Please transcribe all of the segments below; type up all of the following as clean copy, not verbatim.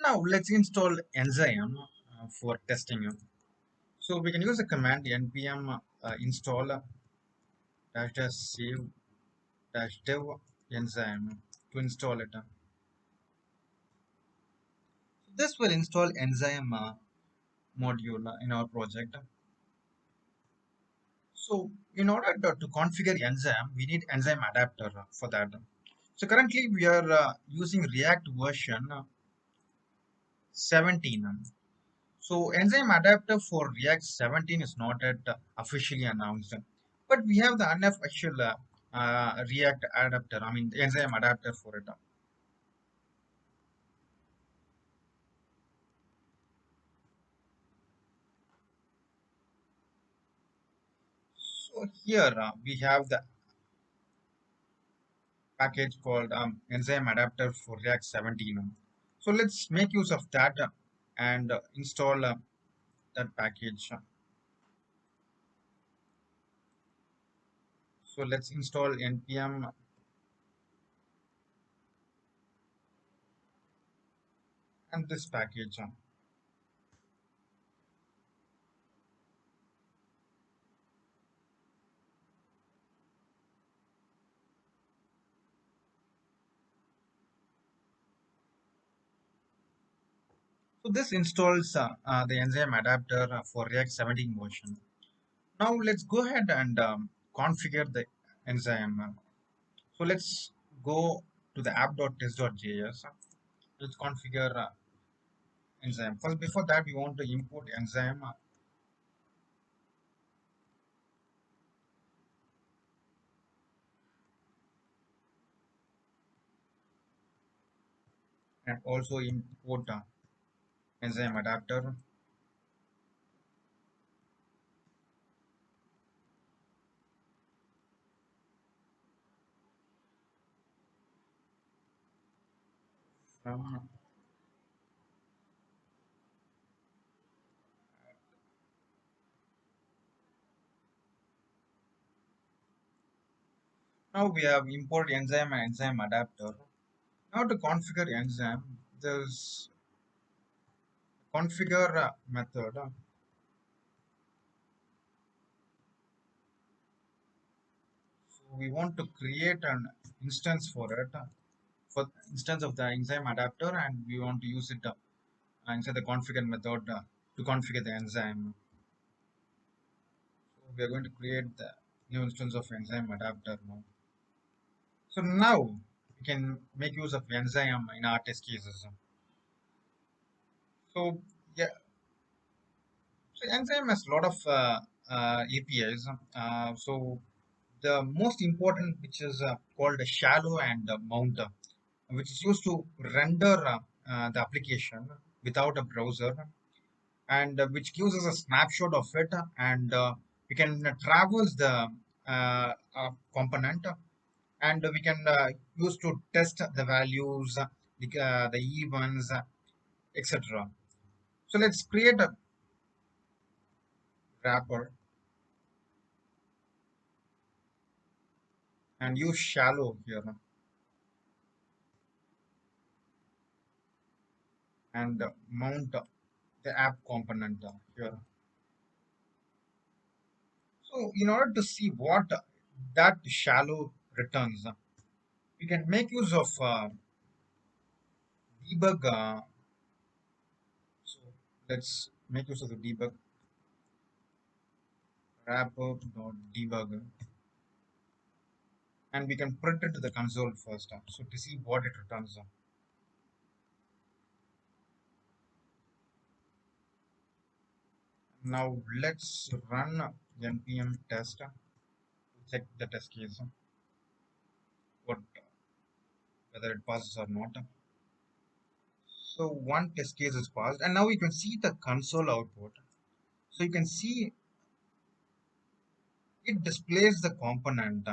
Now let's install Enzyme for testing. So we can use the command npm install dash dash save dash dev enzyme to install it. This will install enzyme module in our project. So in order to configure enzyme, we need enzyme adapter for that. So currently we are using React version 17. So enzyme adapter for React 17 is not yet officially announced, but we have the unofficial React adapter. I mean, the enzyme adapter for it. So here we have the package called enzyme adapter for React 17. So let's make use of that and install that package. So let's install npm and this package. So this installs the enzyme adapter for React 17 version. Now let's go ahead and configure the enzyme. So let's go to the app.test.js. Let's configure enzyme. First, before that, we want to import enzyme and also import enzyme adapter. From now we have import enzyme and enzyme adapter. Now to configure enzyme, there's configure method. So we want to create an instance for it, for instance of the enzyme adapter, and we want to use it inside the configure method to configure the enzyme. So we are going to create the new instance of enzyme adapter now. So now we can make use of enzyme in our test cases. So yeah, so enzyme has a lot of APIs. So the most important, which is called a shallow and mount, which is used to render the application without a browser, and which gives us a snapshot of it, and we can traverse the component, and we can use to test the values, the events, etc. So let's create a wrapper and use shallow here and mount the app component here. So in order to see what that shallow returns, we can make use of debug. So let's make use of the debug wrapper.debug, and we can print it to the console first. So to see what it returns. Now let's run npm test to check the test case, what whether it passes or not. So one test case is passed, and now you can see the console output. So you can see it displays the component.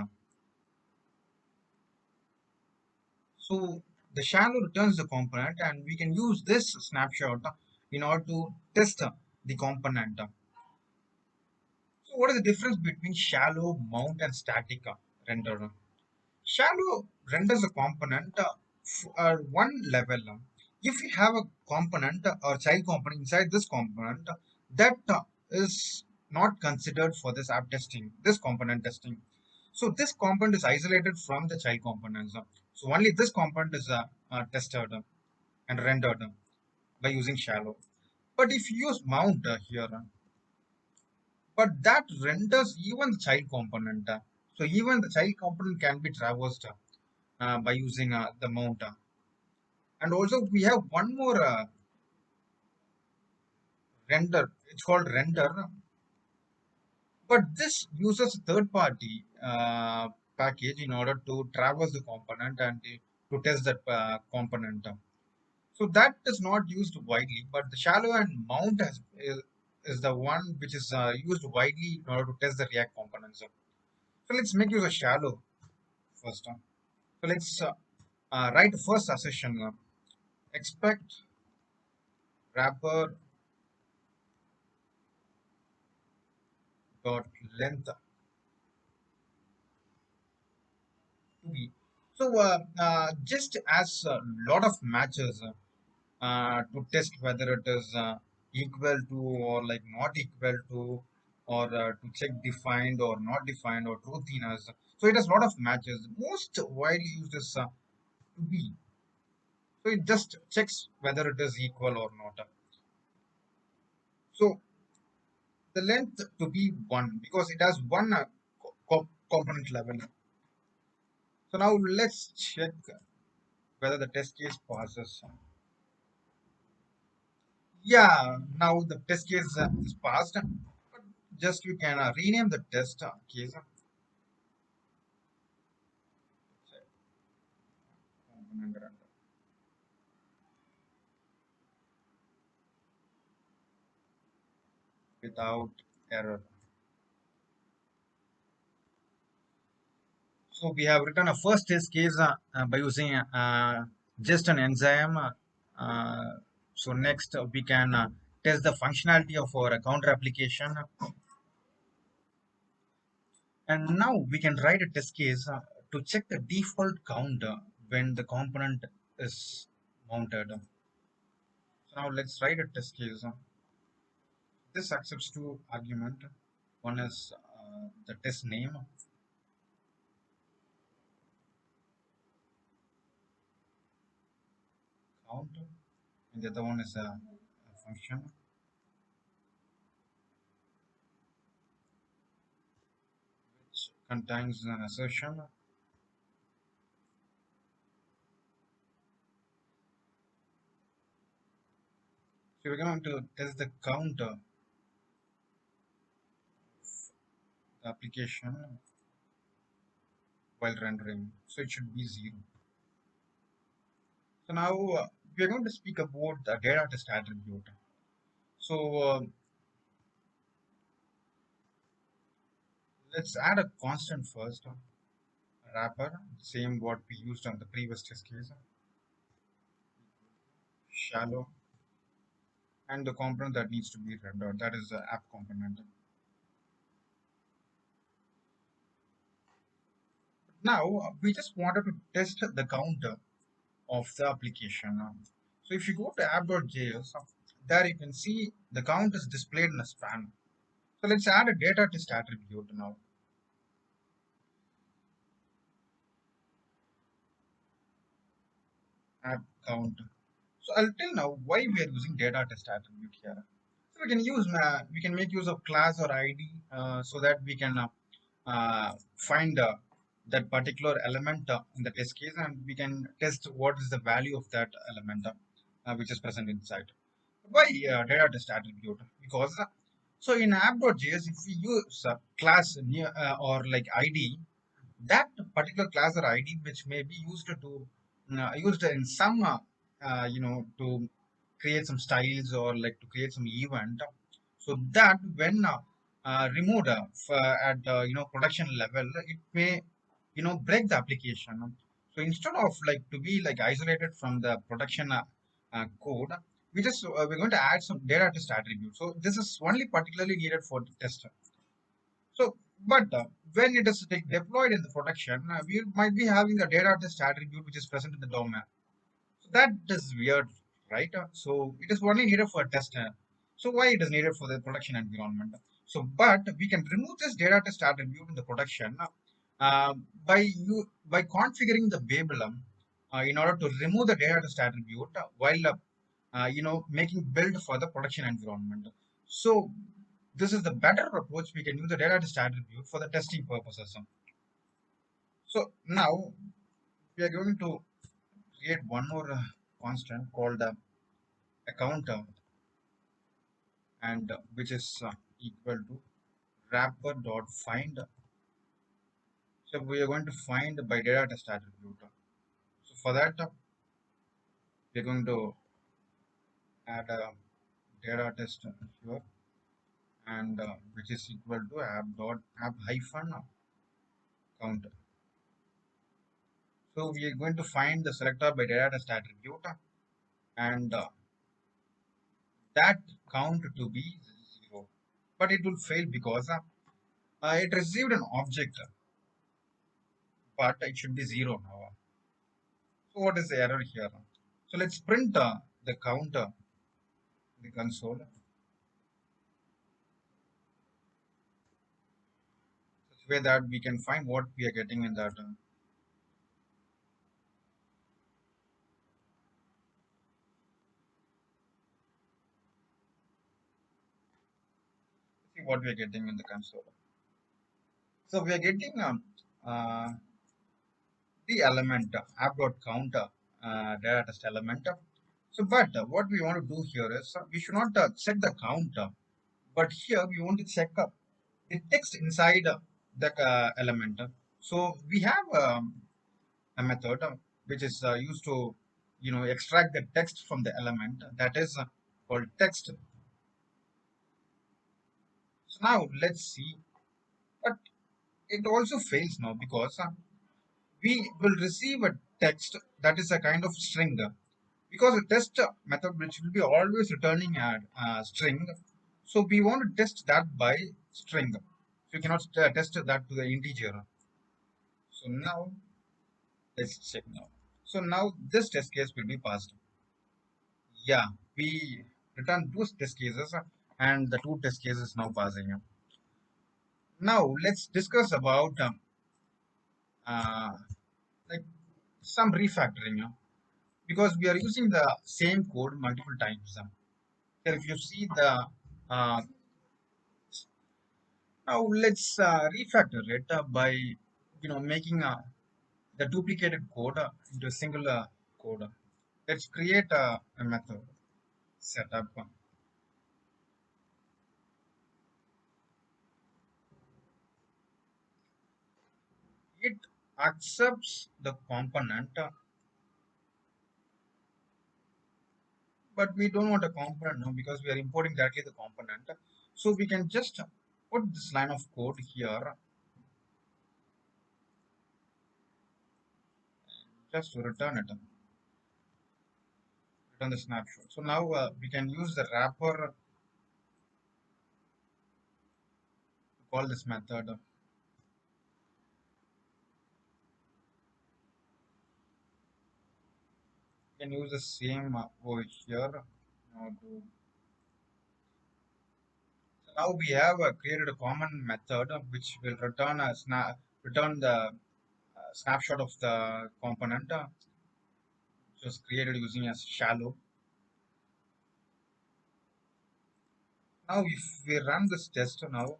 So the shallow returns the component, and we can use this snapshot in order to test the component. So what is the difference between shallow, mount, and static render? Shallow renders a component one level. If we have a component or child component inside this component, that is not considered for this app testing, this component testing. So this component is isolated from the child components. So only this component is tested and rendered by using shallow. But if you use mount here, but that renders even the child component. So even the child component can be traversed by using the mount. And also we have one more render. It's called render, but this uses third party package in order to traverse the component and to test that component. So that is not used widely, but the shallow and mount is the one which is used widely in order to test the React components. So let's make use of shallow first. So let's write the first assertion. Expect wrapper dot length to be. So just as a lot of matches to test whether it is equal to or like not equal to, or to check defined or not defined or truthiness. So it has a lot of matches. Most widely used is to be. So it just checks whether it is equal or not. So the length to be one because it has one component level. So now let's check whether the test case passes. Yeah, now the test case is passed. Just you can rename the test case component render without error. So we have written a first test case by using just an enzyme. So next we can test the functionality of our counter application, and now we can write a test case to check the default count when the component is mounted. So now let's write a test case. This accepts two argument. One is the test name count, and the other one is a function which contains an assertion. So we're going to test the count of the application while rendering. So it should be 0. So now we're going to speak about the data test attribute. So let's add a constant first, wrapper, same what we used on the previous test case, shallow, and the component that needs to be rendered, that is the app component. Now we just wanted to test the counter of the application. So if you go to app.js, there you can see the count is displayed in a span. So let's add a data test attribute now. App count. So I'll tell now why we are using data test attribute here. So we can make use of class or ID so that we can find that particular element in the test case, and we can test what is the value of that element which is present inside. Why data test attribute? Because so in app.js, if we use class near or like ID, that particular class or ID which may be used to used in some to create some styles or like to create some event, so that when removed at production level, it may break the application. So instead of like to be like isolated from the production code, we're going to add some data test attribute. So this is only particularly needed for the tester. So, but when it is like deployed in the production, we might be having a data test attribute which is present in the domain. So that is weird. right? So it is only needed for a test. So why it is needed for the production environment? So, but we can remove this data test attribute in the production uh, by configuring the Babylon in order to remove the data test attribute while making build for the production environment. So this is the better approach. We can use the data test attribute for the testing purposes. So now we are going to create one more constant called a counter, and which is equal to wrapper dot find. So we are going to find by data test attribute. So for that, we are going to add a data test here, and which is equal to app hyphen counter. So we are going to find the selector by data test attribute, and that count to be 0, but it will fail because it received an object, but it should be 0 now. So what is the error here? So let's print the counter, the console, such way that we can find what we are getting in that. See what we are getting in the console. So we are getting uh, the element app.count data test element. So, but what we want to do here is we should not check the count, but here we want to check the text inside the element. So we have a method which is used to extract the text from the element, that is called text. So now let's see, but it also fails now because we will receive a text that is a kind of string, because a test method which will be always returning a string. So we want to test that by string. So you cannot test that to the integer. So now let's check now. So now this test case will be passed. Yeah, we return two test cases and the two test cases now passing. Now let's discuss about uh, like some refactoring, because we are using the same code multiple times. So if you see the uh, now let's refactor it by making the duplicated code into a single code. Let's create a method setup. It accepts the component, but we don't want a component now because we are importing directly the component. So we can just put this line of code here just to return it, return the snapshot. So now we can use the wrapper to call this method. We can use the same over here. So now we have created a common method which will return return the snapshot of the component, which was created using a shallow. Now if we run this test now,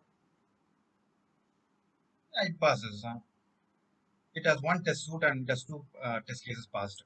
yeah, it passes. It has one test suite and it has two test cases passed.